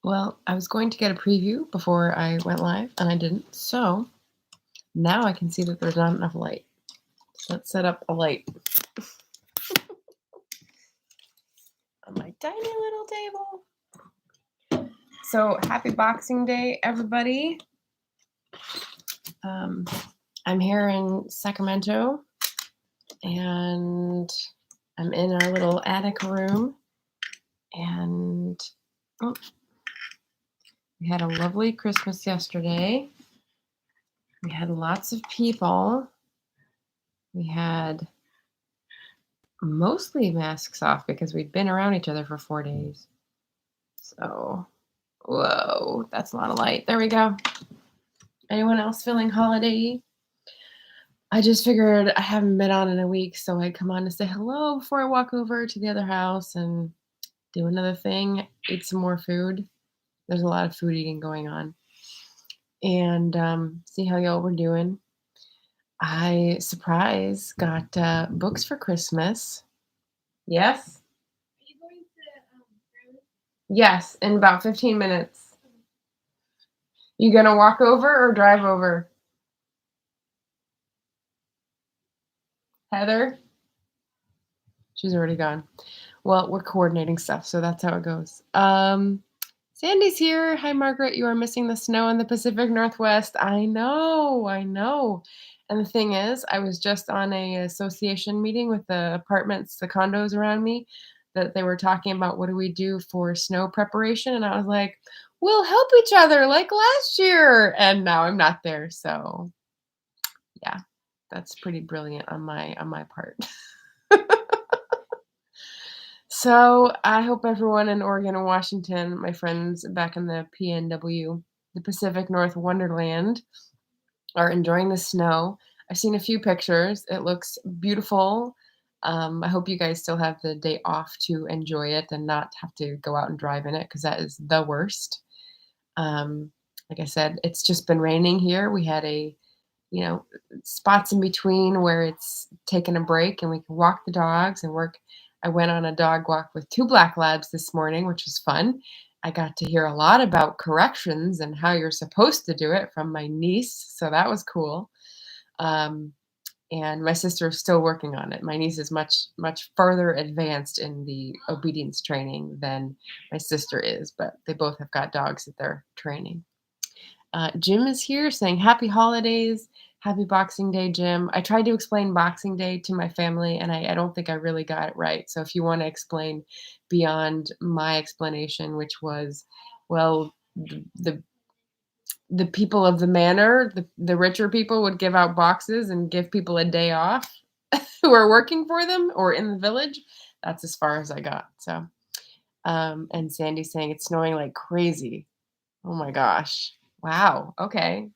Well, I was going to get a preview before I went live, and I didn't. So now I can see that there's not enough light. So let's set up a light on my tiny little table. So happy Boxing Day, everybody. I'm here in Sacramento, and I'm in our little attic room, and we had a lovely Christmas yesterday. We had lots of people. We had mostly masks off because we'd been around each other for 4 days. So, whoa, that's a lot of light. There we go. Anyone else feeling holiday-y? I just figured I haven't been on in a week, so I'd come on to say hello before I walk over to the other house and do another thing, eat some more food. There's a lot of food eating going on. And see how y'all were doing. I, surprise, got books for Christmas. Yes? Are you going to Yes, in about 15 minutes. You gonna walk over or drive over? Heather? She's already gone. Well, we're coordinating stuff, so that's how it goes. Sandy's here. Hi, Margaret. You are missing the snow in the Pacific Northwest. I know, I know. And the thing is, I was just on a association meeting with the apartments, the condos around me, that they were talking about what do we do for snow preparation, and I was like, we'll help each other like last year. And now I'm not there, so yeah, that's pretty brilliant on my part. So I hope everyone in Oregon and Washington, my friends back in the PNW, the Pacific North Wonderland, are enjoying the snow. I've seen a few pictures. It looks beautiful. I hope you guys still have the day off to enjoy it and not have to go out and drive in it because that is the worst. Like I said, it's just been raining here. We had you know, spots in between where it's taken a break and we can walk the dogs and work. I went on a dog walk with two black labs this morning, which was fun. I got to hear a lot about corrections and how you're supposed to do it from my niece, so that was cool. Um, and my sister is still working on it. My niece is much further advanced in the obedience training than my sister is, but they both have got dogs that they're training. Jim is here saying happy holidays, happy Boxing Day, Jim. I tried to explain Boxing Day to my family, and I don't think I really got it right. So if you want to explain beyond my explanation, which was, well, the the people of the manor, the richer people would give out boxes and give people a day off who are working for them or in the village. That's as far as I got. So, and Sandy's saying it's snowing like crazy. Oh my gosh. Wow. Okay.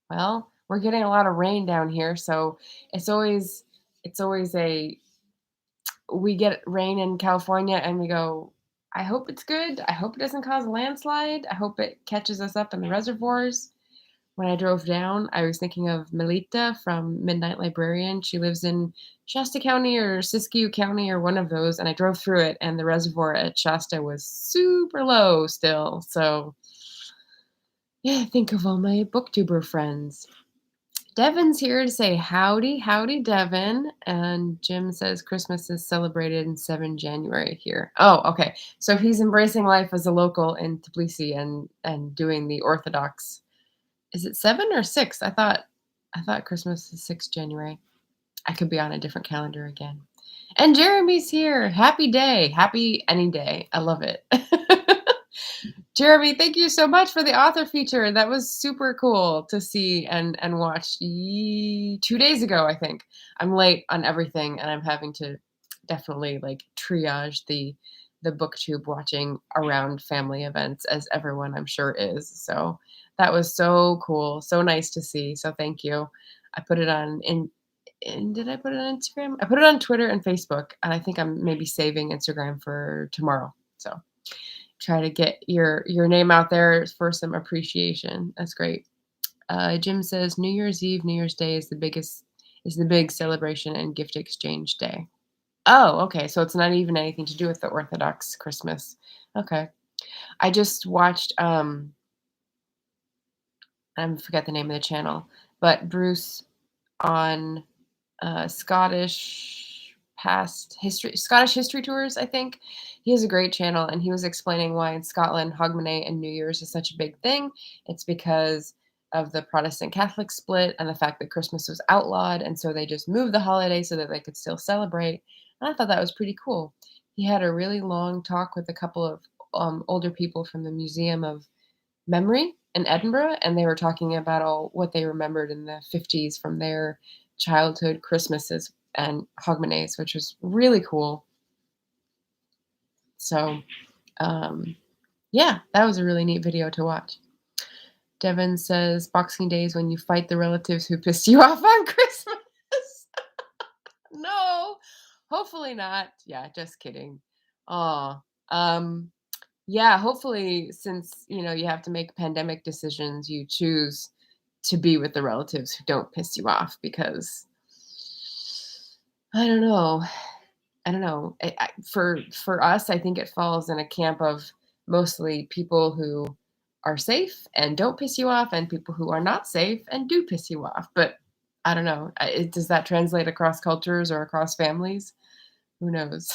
Well, we're getting a lot of rain down here, so it's always it's always a we get rain in California and we go, I hope it's good. I hope it doesn't cause a landslide. I hope it catches us up in the reservoirs. When I drove down, I was thinking of Melita from Midnight Librarian. She lives in Shasta County or Siskiyou County or one of those, and I drove through it, and the reservoir at Shasta was super low still. So, yeah, think of all my booktuber friends. Devin's here to say howdy, howdy, Devin. And Jim says Christmas is celebrated in 7 January here. Oh, okay. So he's embracing life as a local in Tbilisi and doing the Orthodox. Is it 7 or 6? I thought Christmas is 6 January. I could be on a different calendar again. And Jeremy's here. Happy day. Happy any day. I love it. Jeremy, thank you so much for the author feature. That was super cool to see and watch 2 days ago, I think. I'm late on everything and I'm having to definitely like triage the booktube watching around family events as everyone I'm sure is. So that was so cool. So nice to see. So thank you. I put it on did I put it on Instagram? I put it on Twitter and Facebook, and I think I'm maybe saving Instagram for tomorrow. So try to get your name out there for some appreciation. That's great. Jim says New Year's Eve, New Year's Day is the big celebration and gift exchange day. Oh, okay. So it's not even anything to do with the Orthodox Christmas. Okay. I just watched, I forget the name of the channel, but Bruce on Scottish history tours, I think. He has a great channel, and he was explaining why in Scotland, Hogmanay and New Year's is such a big thing. It's because of the Protestant Catholic split and the fact that Christmas was outlawed, and so they just moved the holiday so that they could still celebrate. And I thought that was pretty cool. He had a really long talk with a couple of older people from the Museum of Memory in Edinburgh, and they were talking about all what they remembered in the 50s from their childhood Christmases and Hogmanay, which was really cool. So, um, yeah, that was a really neat video to watch. Devin says Boxing Day is when you fight the relatives who pissed you off on Christmas. No, hopefully not. Yeah, just kidding. Aw. Yeah, hopefully, since you have to make pandemic decisions, you choose to be with the relatives who don't piss you off because I don't know. I don't know. For us, I think it falls in a camp of mostly people who are safe and don't piss you off, and people who are not safe and do piss you off. But I don't know. Does that translate across cultures or across families? Who knows?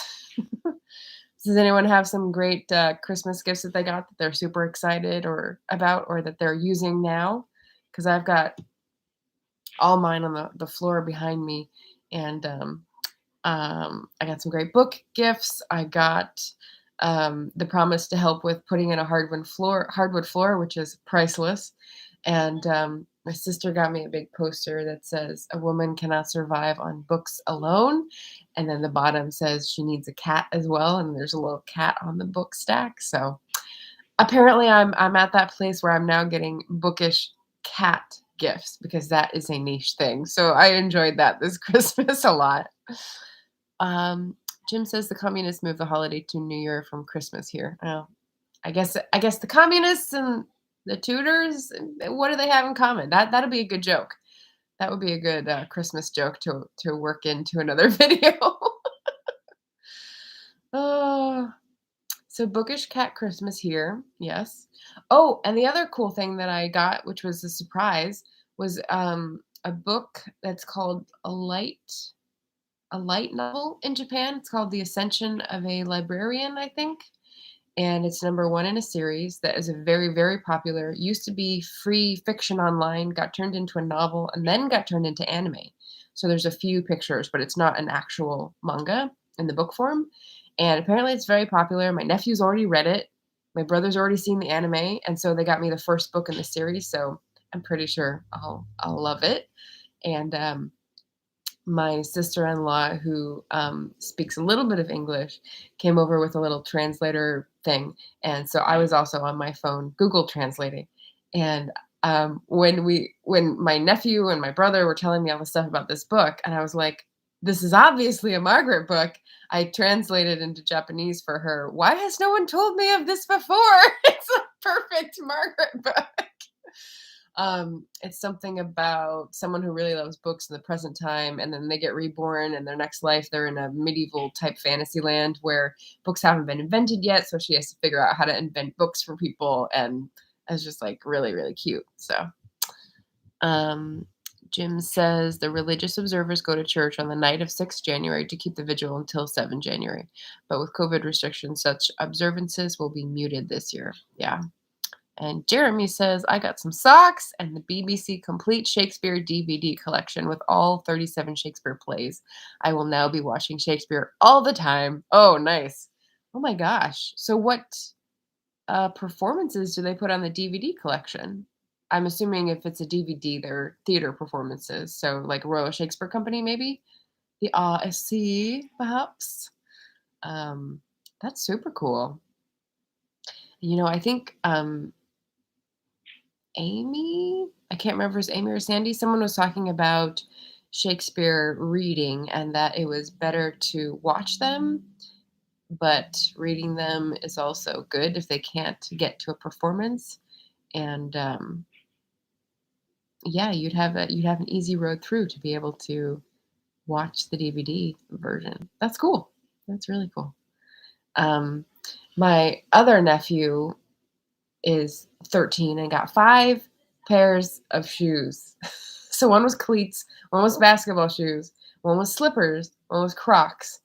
Does anyone have some great Christmas gifts that they got that they're super excited or about or that they're using now? Because I've got all mine on the floor behind me, and I got some great book gifts. I got the promise to help with putting in a hardwood floor, which is priceless. And my sister got me a big poster that says "A woman cannot survive on books alone," and then the bottom says she needs a cat as well. And there's a little cat on the book stack. So apparently, I'm at that place where I'm now getting bookish cat gifts because that is a niche thing. So I enjoyed that this Christmas a lot. Um, Jim says the communists moved the holiday to New Year from Christmas here. Oh, I guess the communists and the Tudors, what do they have in common? That'll be a good joke. That would be a good Christmas joke to work into another video. Oh, so bookish cat Christmas here. Yes. Oh, and the other cool thing that I got, which was a surprise, was a book that's called a light novel in Japan. It's called The Ascension of a Librarian, I think. And it's number one in a series that is a very, very popular, used to be free fiction online, got turned into a novel, and then got turned into anime. So there's a few pictures, but it's not an actual manga in the book form. And apparently it's very popular. My nephew's already read it. My brother's already seen the anime, and so they got me the first book in the series. So I'm pretty sure I'll love it. And my sister-in-law, who speaks a little bit of English, came over with a little translator thing, and so I was also on my phone Google translating. And when my nephew and my brother were telling me all the stuff about this book, and I was like, "This is obviously a Margaret book," I translated into Japanese for her. Why has no one told me of this before? It's a perfect Margaret book. It's something about someone who really loves books in the present time, and then they get reborn, and their next life they're in a medieval type fantasy land where books haven't been invented yet. So she has to figure out how to invent books for people, and it's just like really, really cute. So, um, Jim says the religious observers go to church on the night of 6th January to keep the vigil until 7 January. But with COVID restrictions, such observances will be muted this year. Yeah. And Jeremy says, I got some socks and the BBC Complete Shakespeare DVD collection with all 37 Shakespeare plays. I will now be watching Shakespeare all the time. Oh, nice. Oh my gosh. So, what performances do they put on the DVD collection? I'm assuming if it's a DVD, they're theater performances. So, like Royal Shakespeare Company, maybe? The RSC, perhaps? Um, that's super cool. I think Amy, I can't remember if it was Amy or Sandy, someone was talking about Shakespeare reading and that it was better to watch them, but reading them is also good if they can't get to a performance. And yeah, you'd have an easy road through to be able to watch the DVD version. That's cool. That's really cool. Um, My other nephew is 13 and got 5 pairs of shoes. So one was cleats, one was basketball shoes, one was slippers, one was Crocs,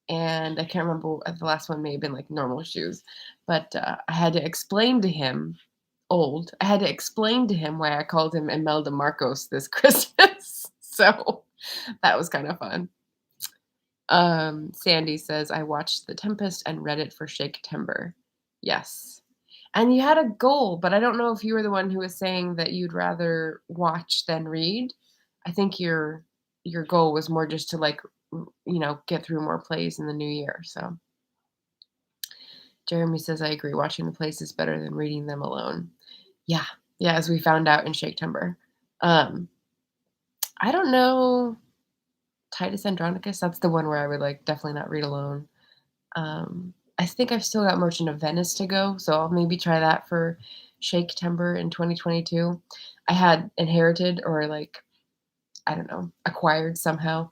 and I can't remember the last one may have been like normal shoes. But I had to explain to him, I had to explain to him why I called him Imelda Marcos this Christmas. So that was kind of fun. Sandy says, I watched The Tempest and read it for Shake Timber. Yes. And you had a goal, but I don't know if you were the one who was saying that you'd rather watch than read. I think your goal was more just to like get through more plays in the new year. So Jeremy says, I agree. Watching the plays is better than reading them alone. Yeah. Yeah, as we found out in Shake Timber. Um, I don't know Titus Andronicus. That's the one where I would like definitely not read alone. I think I've still got Merchant of Venice to go, so I'll maybe try that for Shake Timber in 2022. I had inherited or like I don't know acquired somehow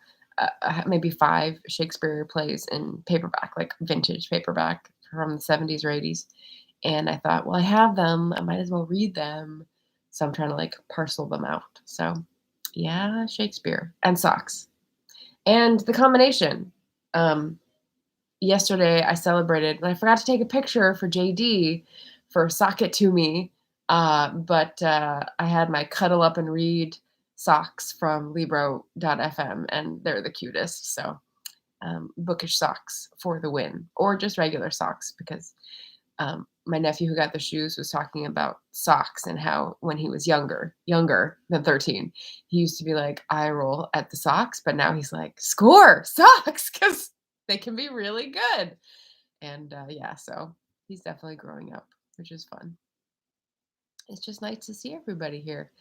maybe 5 Shakespeare plays in paperback, like vintage paperback from the 70s or 80s, and I thought, well, I have them, I might as well read them. So I'm trying to like parcel them out. So yeah, Shakespeare and socks and the combination. Um, Yesterday I celebrated and I forgot to take a picture for JD for Sock It To Me. But I had my cuddle up and read socks from Libro.fm and they're the cutest. So bookish socks for the win, or just regular socks because my nephew who got the shoes was talking about socks and how when he was younger than 13, he used to be like eye roll at the socks, but now he's like score socks because they can be really good. And yeah, so he's definitely growing up, which is fun. It's just nice to see everybody here.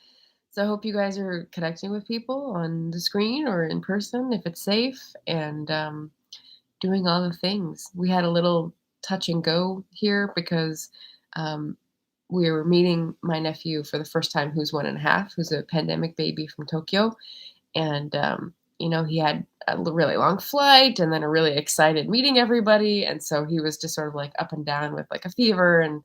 So I hope you guys are connecting with people on the screen or in person if it's safe, and doing all the things. We had a little touch and go here because um, we were meeting my nephew for the first time, who's 1.5, who's a pandemic baby from Tokyo. And, he had a really long flight and then a really excited meeting everybody. And so he was just sort of like up and down with like a fever and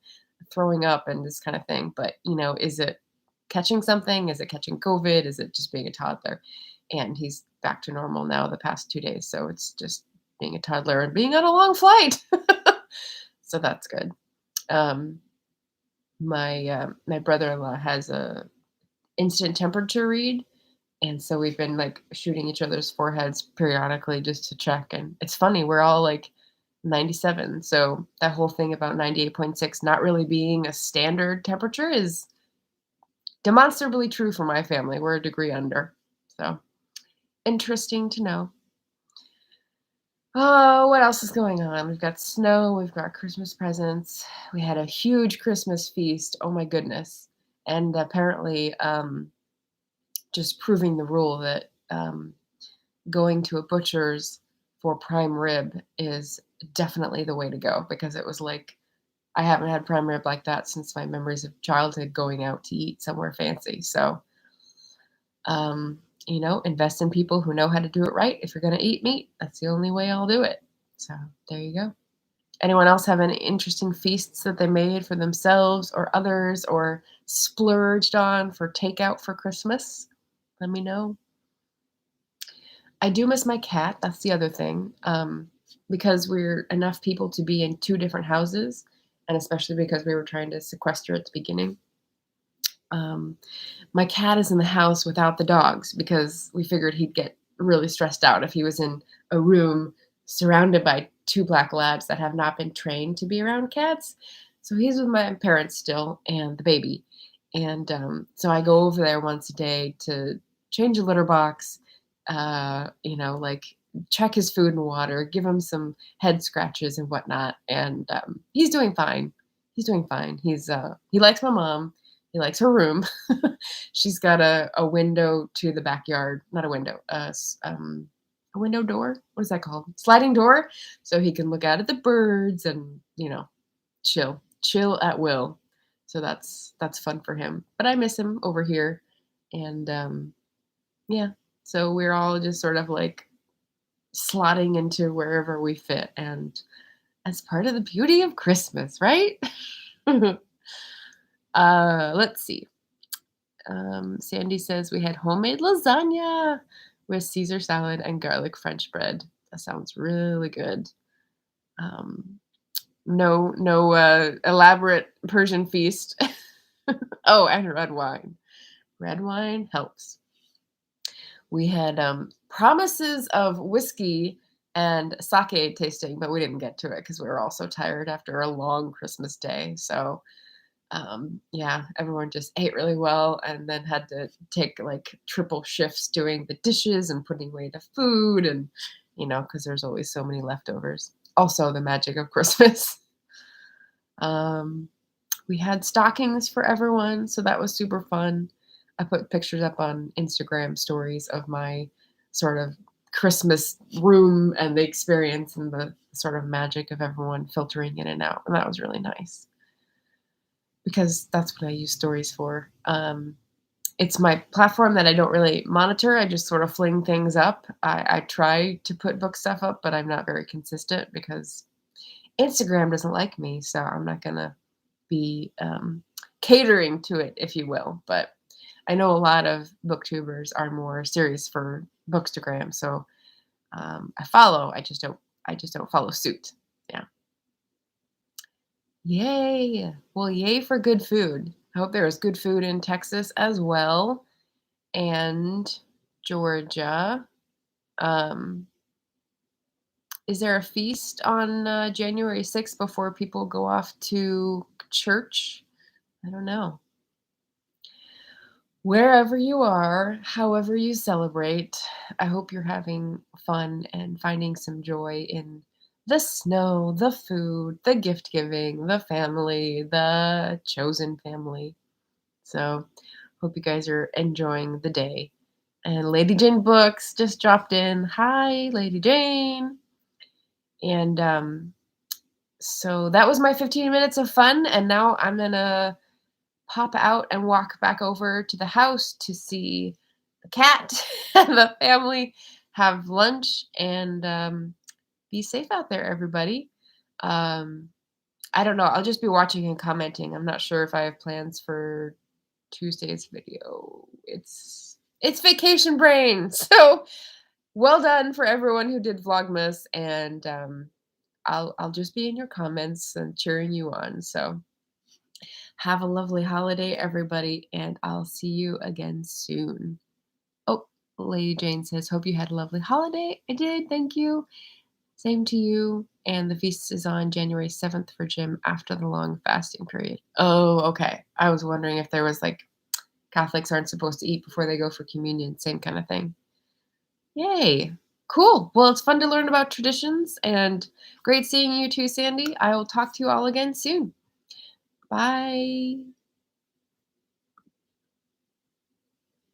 throwing up and this kind of thing. But, is it catching something? Is it catching COVID? Is it just being a toddler? And he's back to normal now the past 2 days. So it's just being a toddler and being on a long flight. So that's good. Um, my brother-in-law has a instant temperature read, and so we've been like shooting each other's foreheads periodically just to check. And it's funny, we're all like 97. So that whole thing about 98.6 not really being a standard temperature is demonstrably true for my family. We're a degree under. So interesting to know. Oh, what else is going on? We've got snow, we've got Christmas presents. We had a huge Christmas feast. Oh my goodness. And apparently, just proving the rule that going to a butcher's for prime rib is definitely the way to go, because it was like I haven't had prime rib like that since my memories of childhood going out to eat somewhere fancy. So, invest in people who know how to do it right. If you're going to eat meat, that's the only way I'll do it. So, there you go. Anyone else have any interesting feasts that they made for themselves or others or splurged on for takeout for Christmas? Let me know. I do miss my cat. That's the other thing. Because we're enough people to be in 2 different houses, and especially because we were trying to sequester at the beginning. Um, my cat is in the house without the dogs because we figured he'd get really stressed out if he was in a room surrounded by 2 black labs that have not been trained to be around cats. So he's with my parents still and the baby. And so I go over there once a day to change a litter box, like check his food and water, give him some head scratches and whatnot. And he's doing fine. He's doing fine. He likes my mom. He likes her room. She's got a window to the backyard, not a window, a window door. What is that called? Sliding door, so he can look out at the birds and chill at will. So that's fun for him. But I miss him over here, and yeah. So we're all just sort of like slotting into wherever we fit, and as part of the beauty of Christmas, right? Let's see. Sandy says we had homemade lasagna with Caesar salad and garlic French bread. That sounds really good. Um, no elaborate Persian feast. Oh, and red wine. Red wine helps. We had promises of whiskey and sake tasting, but we didn't get to it because we were all so tired after a long Christmas day. So yeah, everyone just ate really well and then had to take like triple shifts doing the dishes and putting away the food and because there's always so many leftovers. Also the magic of Christmas. um, we had stockings for everyone, so that was super fun. I put pictures up on Instagram stories of my sort of Christmas room and the experience and the sort of magic of everyone filtering in and out, and that was really nice because that's what I use stories for. It's my platform that I don't really monitor. I just sort of fling things up. I try to put book stuff up, but I'm not very consistent because Instagram doesn't like me, so I'm not gonna be catering to it, if you will. But I know a lot of booktubers are more serious for Bookstagram, so I follow. I just don't follow suit. Yeah. Yay! Well, yay for good food. I hope there is good food in Texas as well and Georgia. Um, is there a feast on January 6th before people go off to church? I don't know. Wherever you are, however you celebrate, I hope you're having fun and finding some joy in the snow, the food, the gift giving, the family, the chosen family. So, hope you guys are enjoying the day. And Lady Jane Books just dropped in. Hi, Lady Jane. And so that was my 15 minutes of fun. And now I'm going to pop out and walk back over to the house to see the cat and the family, have lunch, and be safe out there, everybody. Um, I don't know. I'll just be watching and commenting. I'm not sure if I have plans for Tuesday's video. It's vacation brain. So well done for everyone who did Vlogmas, and I'll just be in your comments and cheering you on. So have a lovely holiday, everybody, and I'll see you again soon. Oh, Lady Jane says, hope you had a lovely holiday. I did, thank you. Same to you. And the feast is on January 7th for Jim after the long fasting period. Oh, okay. I was wondering if there was like Catholics aren't supposed to eat before they go for communion, same kind of thing. Yay. Cool. Well, it's fun to learn about traditions and great seeing you too, Sandy. I will talk to you all again soon. Bye.